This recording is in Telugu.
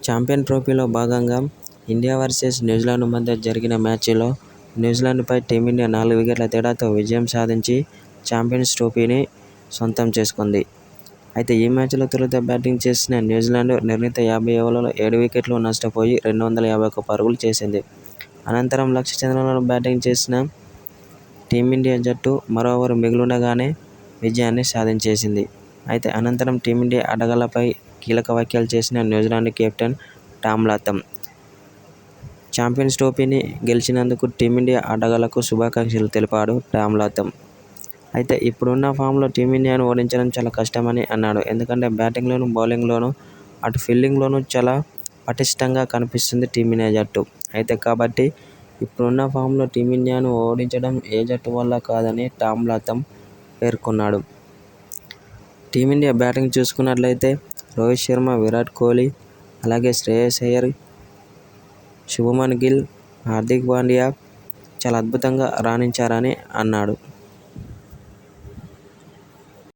ఛాంపియన్స్ ట్రోఫీలో భాగంగా ఇండియా వర్సెస్ న్యూజిలాండ్ మధ్య జరిగిన మ్యాచ్లో న్యూజిలాండ్పై టీమిండియా 4 వికెట్ల తేడాతో విజయం సాధించి ఛాంపియన్స్ ట్రోఫీని సొంతం చేసుకుంది. అయితే ఈ మ్యాచ్లో తొలుత బ్యాటింగ్ చేసిన న్యూజిలాండ్ నిర్ణీత 50 ఓవర్లలో 7 వికెట్లు నష్టపోయి 251 పరుగులు చేసింది. అనంతరం లక్ష్య ఛేదనలో బ్యాటింగ్ చేసిన టీమిండియా జట్టు మరో ఓవర్ మిగిలుండగానే విజయాన్ని సాధించేసింది. అయితే అనంతరం టీమిండియా ఆటగాళ్లపై కీలక వ్యాఖ్యలు చేసిన New Zealand captain Tom Latham champions ట్రోఫీని గెలిచినందుకు టీమిండియా ఆటగాళ్లకు శుభాకాంక్షలు తెలిపాడు టామ్ లాథమ్. అయితే ఇప్పుడున్న ఫామ్లో టీమిండియాను ఓడించడం చాలా కష్టమని అన్నాడు. ఎందుకంటే బ్యాటింగ్లోనూ, బౌలింగ్లోనూ, అటు ఫీల్డింగ్లోనూ చాలా పటిష్టంగా కనిపిస్తుంది టీమిండియా జట్టు. అయితే కాబట్టి ఇప్పుడున్న ఫామ్లో టీమిండియాను ఓడించడం ఏ జట్టు వల్ల కాదని టామ్ లాథమ్ పేర్కొన్నాడు. టీమిండియా బ్యాటింగ్ చూసుకున్నట్లయితే రోహిత్ శర్మ, విరాట్ కోహ్లీ, అలాగే శ్రేయస్ అయ్యర్, శుభ్మన్ గిల్, హార్దిక్ పాండ్యా చాలా అద్భుతంగా రాణించారని అన్నాడు.